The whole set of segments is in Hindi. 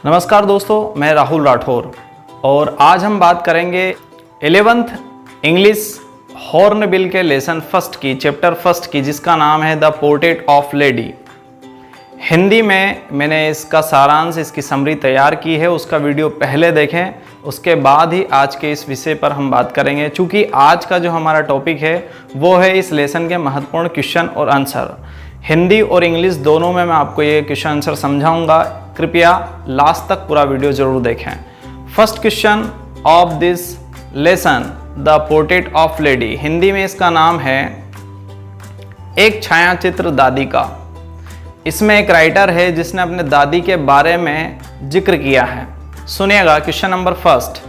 नमस्कार दोस्तों, मैं राहुल राठौर और आज हम बात करेंगे 11th इंग्लिश हॉर्नबिल के लेसन फर्स्ट की, चैप्टर फर्स्ट की, जिसका नाम है the portrait of lady. Hindi में मैंने इसका सारांश, इसकी समरी तैयार की है, उसका वीडियो पहले देखें, उसके बाद ही आज के इस विषय पर हम बात करेंगे। चूँकि आज का जो हमारा टॉपिक है वो है इस लेसन के महत्वपूर्ण क्वेश्चन और आंसर। हिंदी और इंग्लिश दोनों में मैं आपको ये क्वेश्चन आंसर समझाऊंगा। कृपया लास्ट तक पूरा वीडियो जरूर देखें। First question of this lesson, the portrait of lady. Hindi में इसका नाम है एक छायाचित्र दादी का। इसमें एक राइटर है जिसने अपने दादी के बारे में जिक्र किया है। सुनिएगा question number first.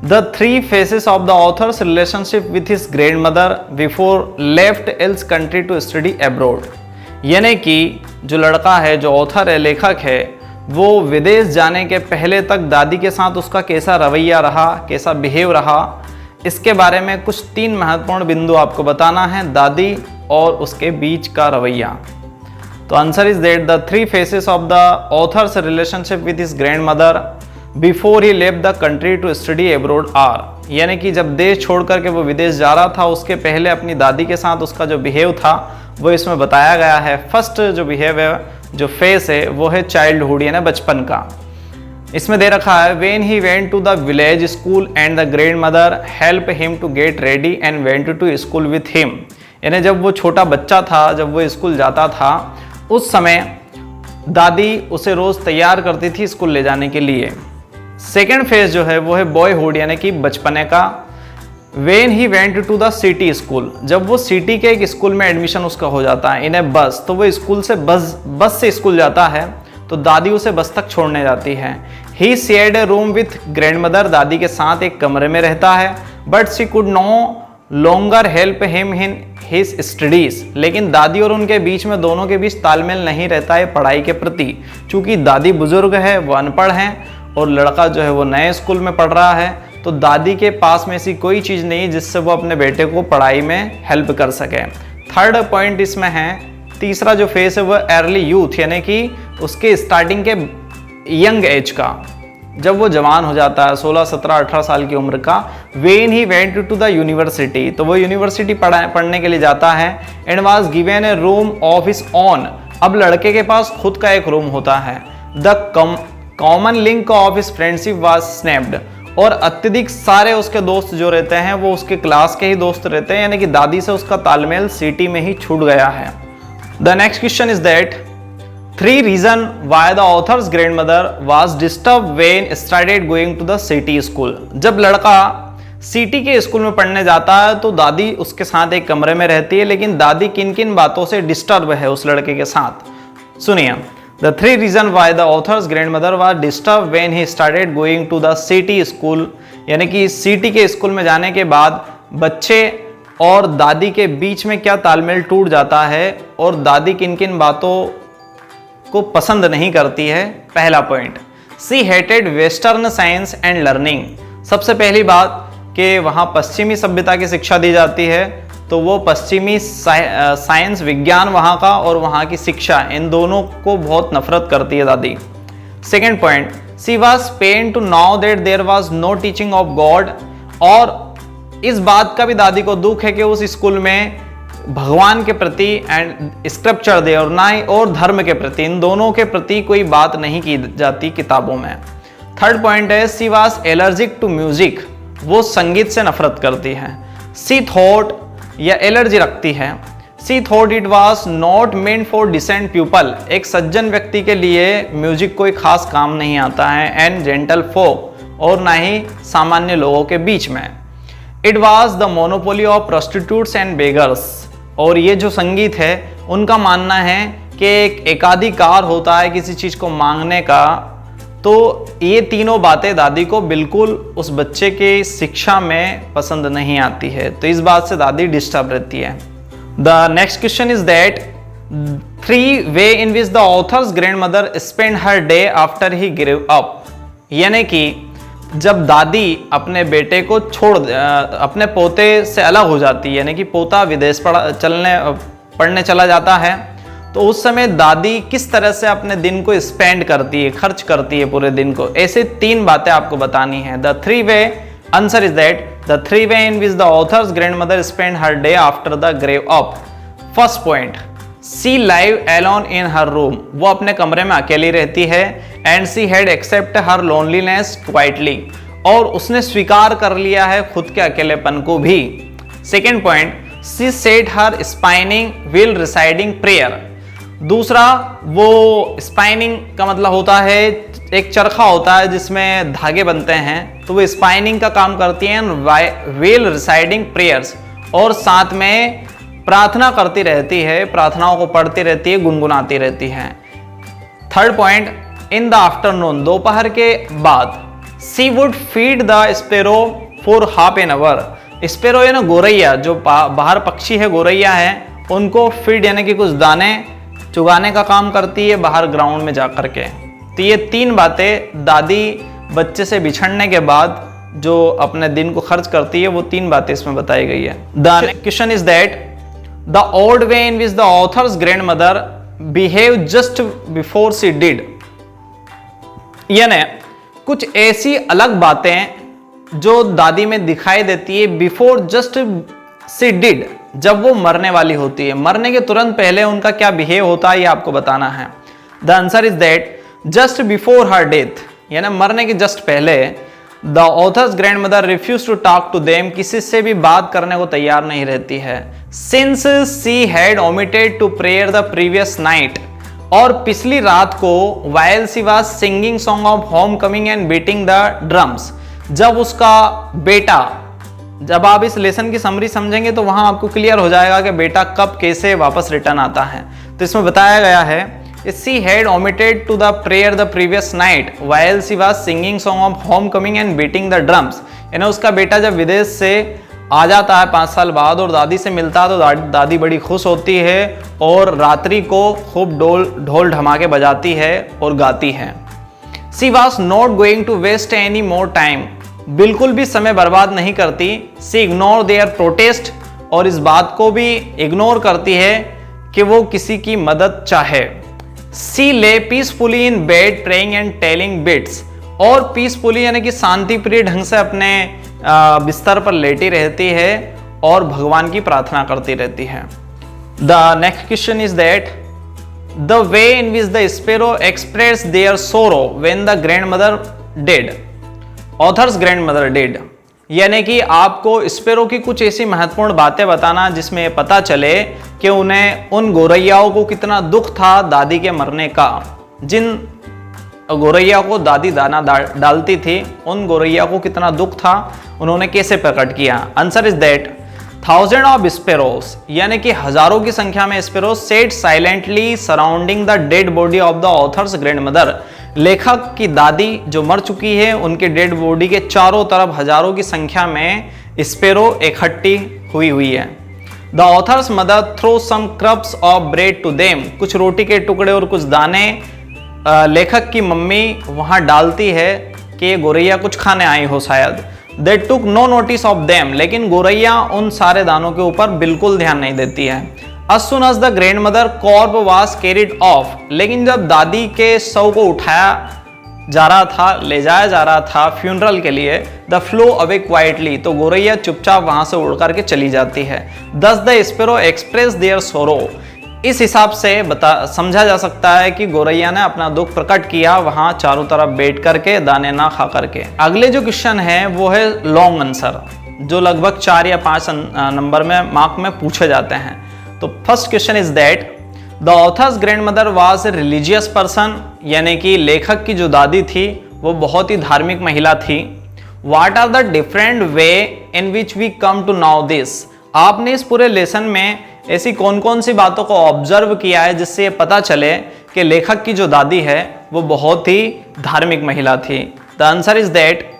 The three phases of the author's relationship with his grandmother before left else country to study abroad। यानी कि जो लड़का है, जो ऑथर है, लेखक है, वो विदेश जाने के पहले तक दादी के साथ उसका कैसा रवैया रहा, कैसा बिहेव रहा, इसके बारे में कुछ 3 महत्वपूर्ण बिंदु आपको बताना है, दादी और उसके बीच का रवैया। तो answer is that the 3 phases of the author's relationship with his grandmother before he left the country to study abroad are. यानी कि जब देश छोड़ करके वो विदेश जा रहा था, उसके पहले अपनी दादी के साथ उसका जो बिहेव था वो इसमें बताया गया है। फर्स्ट जो बिहेव है, जो फेस है, वो है चाइल्डहुड यानी बचपन का। इसमें दे रखा है when he went to the village school and the grandmother help him to get ready and went to school with him. यानी जब वो छोटा बच्चा था, जब वो स्कूल जाता था, उस समय दादी उसे रोज तैयार करती थी स्कूल ले जाने के लिए। सेकेंड फेज जो है वो है बॉयहुड यानी कि बचपने का। When he went to the city school, जब वो सिटी के एक स्कूल में एडमिशन उसका हो जाता है इन ए बस, तो वो स्कूल से बस से स्कूल जाता है, तो दादी उसे बस तक छोड़ने जाती है। He shared a room with grandmother, दादी के साथ एक कमरे में रहता है। But she could no longer help him in his studies, लेकिन दादी और उनके बीच में, दोनों के बीच तालमेल नहीं रहता है पढ़ाई के प्रति। चूंकि दादी बुजुर्ग है, वो अनपढ़ हैं और लड़का जो है वो नए स्कूल में पढ़ रहा है, तो दादी के पास में ऐसी कोई चीज़ नहीं जिससे वो अपने बेटे को पढ़ाई में हेल्प कर सके। थर्ड पॉइंट इसमें है, तीसरा जो फेस है वो अर्ली यूथ यानी कि उसके स्टार्टिंग के यंग एज का, जब वो जवान हो जाता है, 16, 17, 18 साल की उम्र का। When he went to the university, तो वो यूनिवर्सिटी पढ़ने के लिए जाता है। And was given a room of his own, अब लड़के के पास खुद का एक रूम होता है। The common link of his friendship was snapped, और अत्यधिक सारे उसके दोस्त जो रहते हैं वो उसके क्लास के ही दोस्त रहते हैं, यानी कि दादी से उसका तालमेल सिटी में ही छूट गया है। The next question is that 3 reason why the author's grandmother was disturb when started going to the city school. जब लड़का सिटी के स्कूल में पढ़ने जाता है तो दादी उसके साथ एक कमरे में रहती है, लेकिन दादी किन किन बातों से डिस्टर्ब है उस लड़के के साथ, सुनिए। The 3 reasons why the author's grandmother was disturbed when he started going to the city school, यानी कि सिटी के स्कूल में जाने के बाद बच्चे और दादी के बीच में क्या तालमेल टूट जाता है और दादी किन किन बातों को पसंद नहीं करती है। पहला point, she hated western science and learning. सबसे पहली बात कि वहाँ पश्चिमी सभ्यता की शिक्षा दी जाती है, तो वो पश्चिमी साइंस, विज्ञान वहाँ का और वहाँ की शिक्षा, इन दोनों को बहुत नफरत करती है दादी। Second point, she was pain to know that there was no teaching of God, और इस बात का भी दादी को दुख है कि उस स्कूल में भगवान के प्रति एंड स्क्रिप्चर दे और ना ही और धर्म के प्रति, इन दोनों के प्रति कोई बात नहीं की जाती किताबों में। थर्ड पॉइंट है, she was allergic to music, वो संगीत से नफरत करती है। सी थॉट या एलर्जी रखती है। She thought it was not meant for decent people, एक सज्जन व्यक्ति के लिए म्यूजिक कोई खास काम नहीं आता है। एंड जेंटल फोक, और ना ही सामान्य लोगों के बीच में। It was the monopoly of prostitutes and beggars, और ये जो संगीत है उनका मानना है कि एक एकाधिकार होता है किसी चीज को मांगने का। तो ये तीनों बातें दादी को बिल्कुल उस बच्चे के शिक्षा में पसंद नहीं आती है, तो इस बात से दादी डिस्टर्ब रहती है। The next question is that 3 way in which the author's grandmother spend her day after he grew up, यानी कि जब दादी अपने बेटे को अपने पोते से अलग हो जाती है, यानी कि पोता विदेश पढ़ने चला जाता है, तो उस समय दादी किस तरह से अपने दिन को स्पेंड करती है, खर्च करती है पूरे दिन को। ऐसे 3 बातें आपको बतानी है। The 3 way answer is that the 3 way in which the author's grandmother spend her day after the grew up. First point, she live alone in her room, वो अपने कमरे में अकेली रहती है। And she had accept her loneliness quietly, और उसने स्वीकार कर लिया है खुद के अकेलेपन को भी। Second point, she said her spinning wheel residing prayer. दूसरा, वो स्पाइनिंग का मतलब होता है एक चरखा होता है जिसमें धागे बनते हैं, तो वो स्पाइनिंग का काम करती हैं व्हील रिसाइडिंग प्रेयर्स, और साथ में प्रार्थना करती रहती है, प्रार्थनाओं को पढ़ती रहती है, गुनगुनाती रहती है। Third point, in the afternoon, दोपहर के बाद, she would feed the sparrow for half an hour. Sparrow यानी गोरैया, जो बाहर पक्षी है, गोरैया है, उनको फीड यानी कि कुछ दाने चुगाने का काम करती है बाहर ग्राउंड में जाकर के। तो ये 3 बातें दादी बच्चे से बिछड़ने के बाद जो अपने दिन को खर्च करती है, वो 3 बातें इसमें बताई गई है। The question is that the odd way in which the author's grandmother behave just before she died, यानी कुछ ऐसी अलग बातें जो दादी में दिखाई देती है बिफोर जस्ट सी डिड, जब वो मरने वाली होती है। मरने के तुरंत पहले उनका क्या बिहेव होता है, ये आपको बताना है। The answer is that just before her death, यानी मरने के जस्ट पहले, the author's grandmother refuse to talk to them, किसी से भी बात करने को तैयार नहीं रहती है। Since she had omitted to prayer the previous night, और पिछली रात को while she was singing song of home coming and beating the drums, जब उसका बेटा, जब आप इस लेसन की समरी समझेंगे तो वहां आपको क्लियर हो जाएगा कि बेटा कब कैसे वापस रिटर्न आता है। तो इसमें बताया गया है she had omitted to the prayer the previous night while she was singing song of home coming and beating the drums, यानी उसका बेटा जब विदेश से आ जाता है 5 साल बाद और दादी से मिलता है, तो दादी बड़ी खुश होती है और रात्रि को खूब ढोल ढमाके बजाती है और गाती है। She was not going to waste any more time, बिल्कुल भी समय बर्बाद नहीं करती। सी इग्नोर देयर प्रोटेस्ट, और इस बात को भी इग्नोर करती है कि वो किसी की मदद चाहे। सी ले peacefully in bed praying and telling bits, और पीसफुली यानी कि शांति प्रिय ढंग से अपने बिस्तर पर लेटी रहती है और भगवान की प्रार्थना करती रहती है। The next question is that the way in which the sparrow express their sorrow when the grandmother dead, author's grandmother dead, यानी कि आपको स्पेरो की कुछ ऐसी महत्वपूर्ण बातें बताना जिसमें पता चले कि उन्हें, उन गोरैयाओं को कितना दुख था दादी के मरने का। जिन गोरैया को दादी दाना डालती थी, उन गोरैया को कितना दुख था, उन्होंने कैसे प्रकट किया। Answer is that thousand of sparrows, यानी कि हजारों की संख्या में sparrows sat silently surrounding the dead body of the author's grandmother, लेखक की दादी जो मर चुकी है उनके डेड बॉडी के चारों तरफ हजारों की संख्या में स्पेरो इकट्ठी हुई है। The author's mother threw some crumbs of bread to them, कुछ रोटी के टुकड़े और कुछ दाने लेखक की मम्मी वहां डालती है कि ये गोरैया कुछ खाने आई हो शायद। They took no notice of them, लेकिन गोरैया उन सारे दानों के ऊपर बिल्कुल ध्यान नहीं देती है। As soon as the grandmother corpse was carried off, लेकिन जब दादी के शव को उठाया जा रहा था, ले जाया जा रहा था फ्यूनरल के लिए, द फ्लो अवे क्वाइटली, तो गोरैया चुपचाप वहां से उड़ करके चली जाती है। Thus the sparrow express their sorrow, इस हिसाब से समझा जा सकता है कि गोरैया ने अपना दुख प्रकट किया वहां चारों तरफ बैठ करके, दाने ना खा करके। अगले जो क्वेश्चन है वो है लॉन्ग आंसर, जो लगभग 4 या 5 नंबर में मार्क में पूछे जाते हैं। तो first question is that the author's grand mother was a religious person, यानी कि लेखक की जो दादी थी वो बहुत ही धार्मिक महिला थी। What are the different way in which we come to now this, आपने इस पूरे लेसन में ऐसी कौन कौन सी बातों को ऑब्जर्व किया है जिससे ये पता चले कि लेखक की जो दादी है वो बहुत ही धार्मिक महिला थी। The answer is that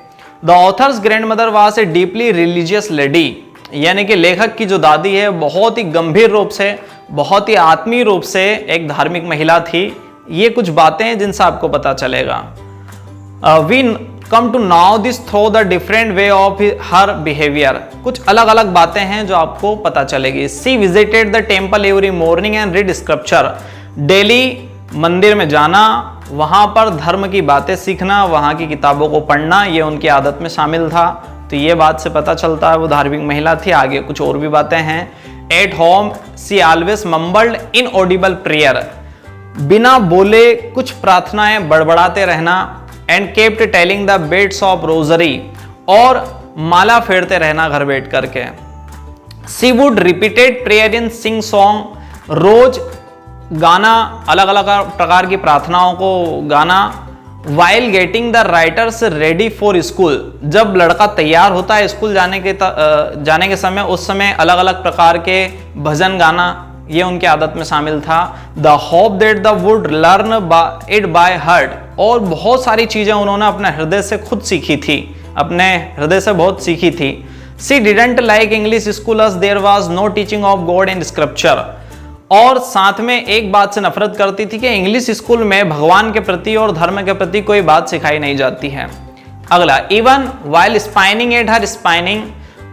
the author's grand mother was a deeply religious lady, यानी कि लेखक की जो दादी है बहुत ही गंभीर रूप से, बहुत ही आत्मीय रूप से एक धार्मिक महिला थी। ये कुछ बातें हैं जिनसे आपको पता चलेगा। We come to now this through the different way of her behaviour, कुछ अलग अलग बातें हैं जो आपको पता चलेगी। She visited the temple every morning and read scripture, daily मंदिर में जाना, वहाँ पर धर्म की बातें सीखना, वहाँ की किताबों को पढ़ना, ये उनकी आदत में शामिल था। तो ये बात से पता चलता है वो धार्मिक महिला थी। आगे कुछ और भी बातें हैं। At home she always mumbled inaudible prayer, बिना बोले कुछ प्रार्थनाएं बड़बड़ाते रहना। And kept telling the beads of rosary, और माला फेरते रहना घर बैठ करके। She would repeated prayer in sing song, रोज गाना, अलग अलग प्रकार की प्रार्थनाओं को गाना। While getting the writers ready for school, जब लड़का तैयार होता है स्कूल जाने के समय, उस समय अलग अलग प्रकार के भजन गाना, ये उनकी आदत में शामिल था। The hope that the wood learn it by heart, और बहुत सारी चीजें उन्होंने अपने हृदय से खुद सीखी थी, अपने हृदय से बहुत सीखी थी। She didn't like English school as there was no teaching of God and scripture, और साथ में एक बात से नफरत करती थी कि इंग्लिश स्कूल में भगवान के प्रति और धर्म के प्रति कोई बात सिखाई नहीं जाती है। अगला, even while spinning at her spinning,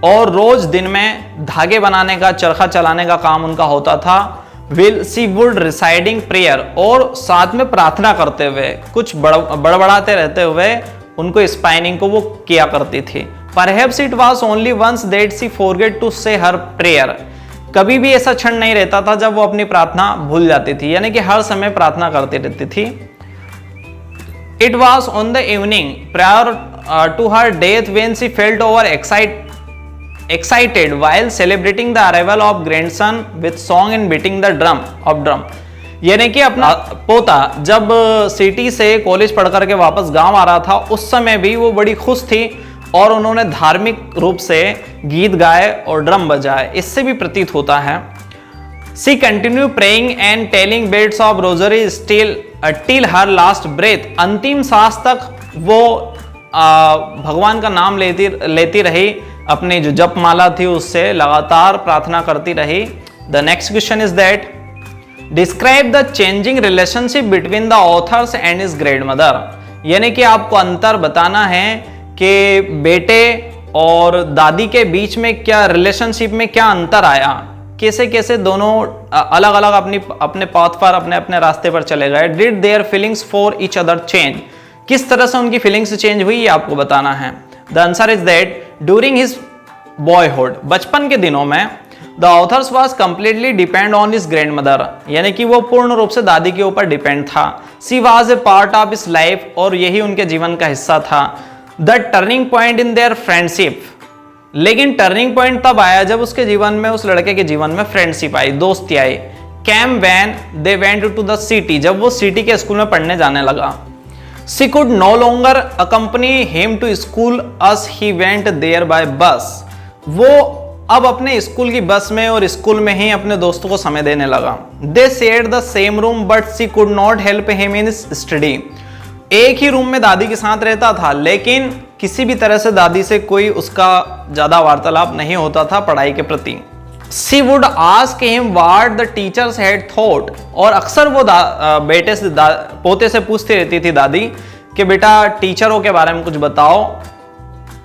और रोज दिन में धागे बनाने का, चरखा चलाने का काम उनका होता था। Will see would residing prayer, और साथ में प्रार्थना करते हुए, कुछ बड़बड़ाते रहते हुए उनको स्पाइनिंग को वो किया करती थी। Perhaps it was only once that she forget to say her prayer, कभी भी ऐसा क्षण नहीं रहता था जब वो अपनी प्रार्थना भूल जाती थी, यानी कि हर समय प्रार्थना करती रहती थी। It was on the evening prior to her death when she felt over excited while celebrating the arrival of grandson with song and beating the drum, यानी कि अपना पोता जब सिटी से कॉलेज पढ़ करके वापस गांव आ रहा था, उस समय भी वो बड़ी खुश थी और उन्होंने धार्मिक रूप से गीत गाए और ड्रम बजाए, इससे भी प्रतीत होता है। She continue praying and telling beads of rosary till her last breath, अंतिम सांस तक वो भगवान का नाम लेती रही, अपनी जो जप माला थी उससे लगातार प्रार्थना करती रही। The next question is that describe the changing relationship between the author's and his grand mother, यानी कि आपको अंतर बताना है कि बेटे और दादी के बीच में क्या रिलेशनशिप में क्या अंतर आया, कैसे कैसे दोनों अलग अलग अपने पाथ पर अपने रास्ते पर चले गए। Did their feelings for each other change, किस तरह से उनकी फीलिंग्स चेंज हुई ये आपको बताना है। The answer is that during his boyhood, बचपन के दिनों में the author's was completely depend on his grand mother, यानी कि वो पूर्ण रूप से दादी के ऊपर डिपेंड था। सी was A part of his life, और यही उनके जीवन का हिस्सा था। The turning point in their friendship, लेकिन टर्निंग पॉइंट तब आया जब उसके जीवन में, उस लड़के के जीवन में फ्रेंडशिप आई, दोस्ती आई। Came when they went to the city, जब वो सिटी के स्कूल में पढ़ने जाने लगा। She could no longer accompany him to school as he went there by bus, वो अब अपने स्कूल की बस में और स्कूल में ही अपने दोस्तों को समय देने लगा। दे shared the same room but she could not help him in study, एक ही रूम में दादी के साथ रहता था, लेकिन किसी भी तरह से दादी से कोई उसका ज्यादा वार्तालाप नहीं होता था पढ़ाई के प्रति। She would ask him what the teachers had thought, और अक्सर वो बेटे से पोते से पूछती रहती थी दादी कि बेटा टीचरों के बारे में कुछ बताओ।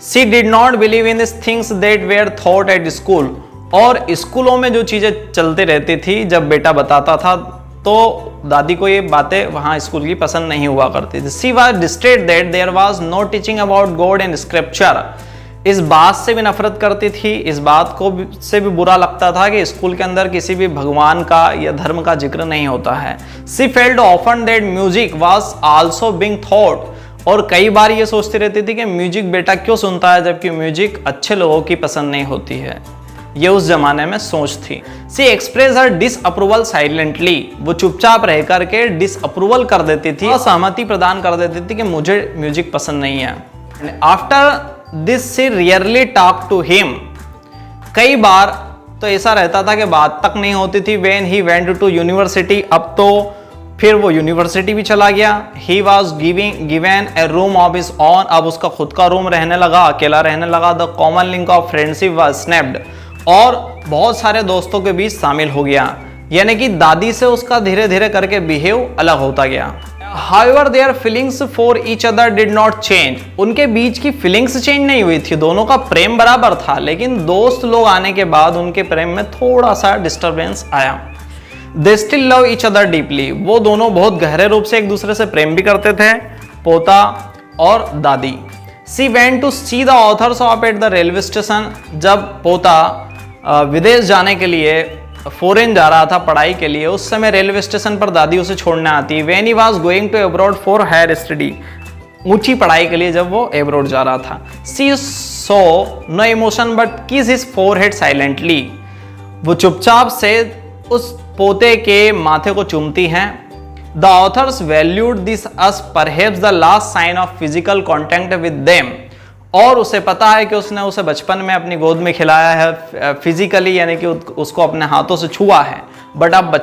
She did not believe in this things that were thought at school, और स्कूलों में जो चीजें चलती रहती थी जब बेटा बताता था तो दादी को ये बातें वहां स्कूल की पसंद नहीं हुआ करती थी। She was distressed that there was no teaching about God and scripture, इस बात से भी नफरत करती थी, इस बात को से भी बुरा लगता था कि स्कूल के अंदर किसी भी भगवान का या धर्म का जिक्र नहीं होता है। She felt often that music was also being thought, और कई बार ये सोचती रहती थी कि म्यूजिक बेटा क्यों सुनता है जबकि म्यूजिक अच्छे लोगों की पसंद नहीं होती है। ये उस जमाने में सोच थी। सी एक्सप्रेस हर डिसअप्रूवल साइलेंटली, वो चुपचाप रह करके डिसअप्रूवल कर देती थी, असहमति प्रदान कर देती थी कि मुझे म्यूजिक पसंद नहीं है। After this she rarely talk to him, कई बार तो ऐसा रहता था कि बात तक नहीं होती थी। When he went to university, अब तो फिर वो यूनिवर्सिटी भी चला गया। He was given a room of his own, अब उसका खुद का रूम रहने लगा, अकेला रहने लगा। The common link of friendship was snapped, और बहुत सारे दोस्तों के बीच शामिल हो गया, यानी कि दादी से उसका धीरे धीरे करके बिहेव अलग होता गया। However, their feelings for each other did not change, उनके बीच की फीलिंग्स चेंज नहीं हुई थी, दोनों का प्रेम बराबर था, लेकिन दोस्त लोग आने के बाद उनके प्रेम में थोड़ा सा डिस्टरबेंस आया। They still love each other deeply, वो दोनों बहुत गहरे रूप से एक दूसरे से प्रेम भी करते थे, पोता और दादी। She went to see the authors off at the railway station, जब पोता विदेश जाने के लिए फॉरेन जा रहा था पढ़ाई के लिए, उस समय रेलवे स्टेशन पर दादी उसे छोड़ने आती। When he was going to abroad for higher study, ऊंची पढ़ाई के लिए जब वो अब्रॉड जा रहा था। सी सो नो इमोशन बट किस हिज फोरहेड साइलेंटली, वो चुपचाप से उस पोते के माथे को चूमती हैं। The author's valued this as perhaps the last sign of physical contact with them, और उसे पता है कि उसने उसे बचपन में अपनी गोद में खिलाया है फिजिकली, यानी कि उसको अपने हाथों से छुआ है, बट अब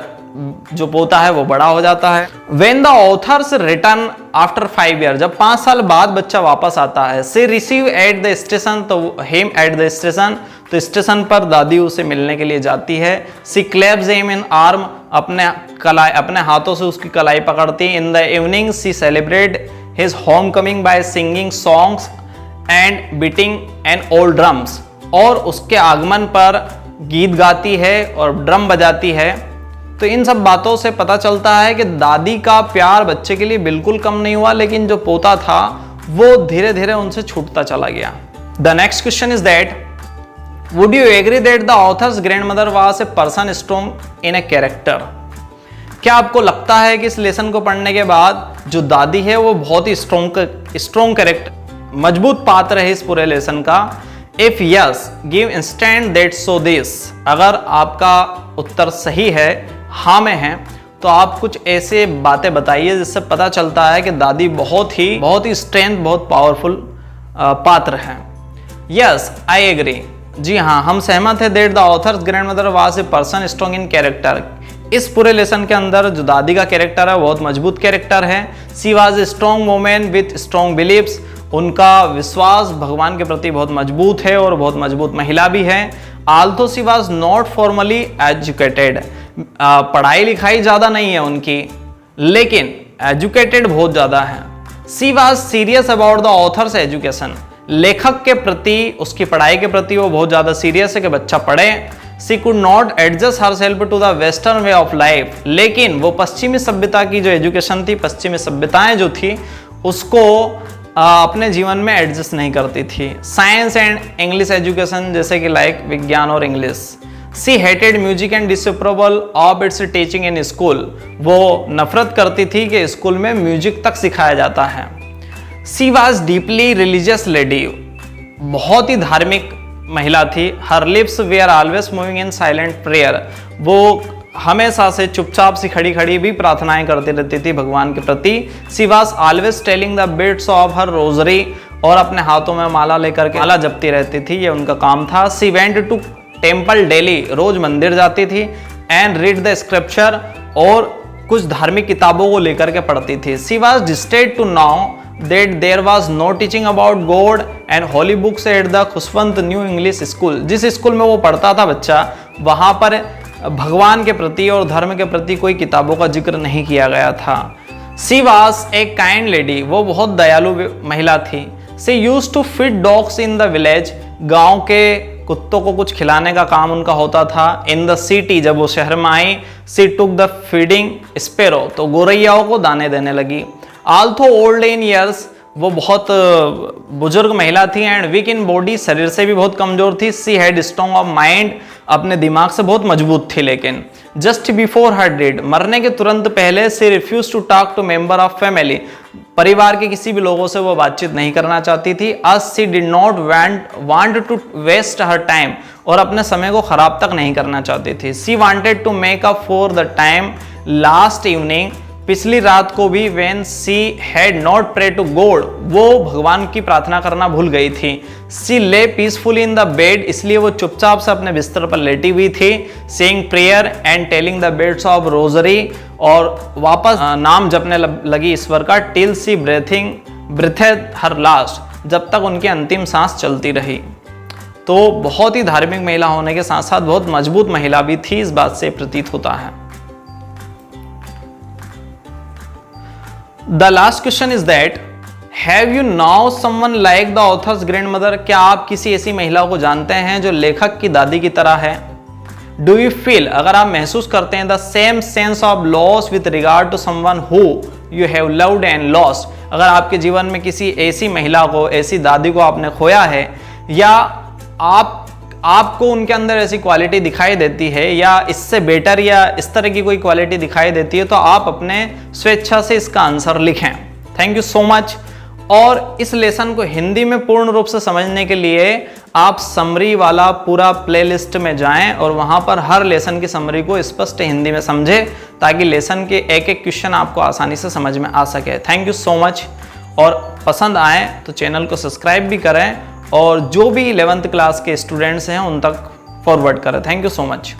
जो पोता है वो बड़ा हो जाता है। When the authors return after 5 years, जब 5 साल बाद बच्चा वापस आता है, she receive at the station, तो him at the station, तो स्टेशन पर दादी उसे मिलने के लिए जाती है। She claps him in arm, अपने हाथों से उसकी कलाई पकड़ती। In the evening she celebrate his homecoming by singing songs and beating an old drums, और उसके आगमन पर गीत गाती है और ड्रम बजाती है। तो इन सब बातों से पता चलता है कि दादी का प्यार बच्चे के लिए बिल्कुल कम नहीं हुआ, लेकिन जो पोता था वो धीरे धीरे उनसे छूटता चला गया। The next question is that would you agree that the author's grandmother was a person strong in a character, क्या आपको लगता है कि इस लेसन को पढ़ने के बाद जो दादी है वो बहुत ही स्ट्रॉन्ग कैरेक्टर, मजबूत पात्र है इस पूरे लेसन का? If yes give instant that so this, अगर आपका उत्तर सही है, हाँ में है, तो आप कुछ ऐसे बातें बताइए जिससे पता चलता है कि दादी बहुत ही स्ट्रेंथ, बहुत पावरफुल पात्र है। यस आई एग्री, जी हाँ हम सहमत है। That the author's grandmother was a person strong in character, इस पूरे लेसन के अंदर जो दादी का कैरेक्टर है बहुत मजबूत कैरेक्टर है। She was a strong women with strong believes, उनका विश्वास भगवान के प्रति बहुत मजबूत है और बहुत मजबूत महिला भी है। Although she was not formally educated, पढ़ाई लिखाई ज़्यादा नहीं है उनकी, लेकिन एजुकेटेड बहुत ज़्यादा है। She was serious about the author's education, लेखक के प्रति, उसकी पढ़ाई के प्रति वो बहुत ज़्यादा सीरियस है कि बच्चा पढ़े। She could not adjust herself to the western way of life, लेकिन वो पश्चिमी सभ्यता की जो एजुकेशन थी, पश्चिमी सभ्यताएं जो थी, उसको अपने जीवन में एडजस्ट नहीं करती थी। साइंस एंड इंग्लिश एजुकेशन, जैसे कि लाइक विज्ञान और English. She hated music and disapproval of its teaching in school, वो नफरत करती थी कि स्कूल में म्यूजिक तक सिखाया जाता है। She was deeply religious lady, बहुत ही धार्मिक महिला थी। Her lips were always moving in silent prayer, वो हमेशा से चुपचाप सी खड़ी खड़ी भी प्रार्थनाएं करती रहती थी भगवान के प्रति। She was always telling the bits of her rosary, और अपने हाथों में माला लेकर के माला जपती रहती थी, ये उनका काम था। सी वेंट टू टेम्पल डेली, रोज मंदिर जाती थी। एंड रीड द स्क्रिप्चर, और कुछ धार्मिक किताबों को लेकर के पढ़ती थी। She was distressed to know that there was no teaching about God and holy books at the Khushwant new English school, जिस स्कूल में वो पढ़ता था बच्चा, वहाँ पर भगवान के प्रति और धर्म के प्रति कोई किताबों का जिक्र नहीं किया गया था। She was a kind lady, वो बहुत दयालु महिला थी। She used to feed dogs in the village, गांव के कुत्तों को कुछ खिलाने का काम उनका होता था। इन द सिटी, जब वो शहर में आई, सी टुक द फीडिंग स्पेरो, तो गोरैयाओं को दाने देने लगी। आल्थो ओल्ड इन ईयर्स, वो बहुत बुजुर्ग महिला थी। एंड वीक इन बॉडी, शरीर से भी बहुत कमजोर थी। She had strong of mind, अपने दिमाग से बहुत मजबूत थी। लेकिन जस्ट बिफोर हर डेड, मरने के तुरंत पहले, she refuse to talk to member of family, परिवार के किसी भी लोगों से वो बातचीत नहीं करना चाहती थी। as she did not want to waste her time, और अपने समय को खराब तक नहीं करना चाहती थी। she wanted to make up for the time last evening, पिछली रात को भी when she had not prayed to God, वो भगवान की प्रार्थना करना भूल गई थी। she lay peacefully in the bed, इसलिए वो चुपचाप से अपने बिस्तर पर लेटी हुई थी। saying prayer and telling the bits of rosary, और वापस नाम जपने लगी ईश्वर का। till she breathed her last, जब तक उनकी अंतिम सांस चलती रही। तो बहुत ही धार्मिक महिला होने के साथ साथ बहुत मजबूत महिला भी थी, इस बात से प्रतीत होता है। The last question is that have you know someone like the author's grandmother, क्या आप किसी ऐसी महिला को जानते हैं जो लेखक की दादी की तरह है? डू यू फील, अगर आप महसूस करते हैं the same sense of loss with regard to someone who you have loved and lost, अगर आपके जीवन में किसी ऐसी महिला को, ऐसी दादी को आपने खोया है, या आपको उनके अंदर ऐसी क्वालिटी दिखाई देती है या इससे बेटर या इस तरह की कोई क्वालिटी दिखाई देती है, तो आप अपने स्वेच्छा से इसका आंसर लिखें। Thank you so much. और इस लेसन को हिंदी में पूर्ण रूप से समझने के लिए आप समरी वाला पूरा प्लेलिस्ट में जाएं और वहां पर हर लेसन की समरी को स्पष्ट हिंदी में समझें, ताकि लेसन के एक एक क्वेश्चन आपको आसानी से समझ में आ सके। Thank you so much. और पसंद आए तो चैनल को सब्सक्राइब भी करें और जो भी 11th क्लास के स्टूडेंट्स हैं उन तक फॉरवर्ड करें। Thank you so much.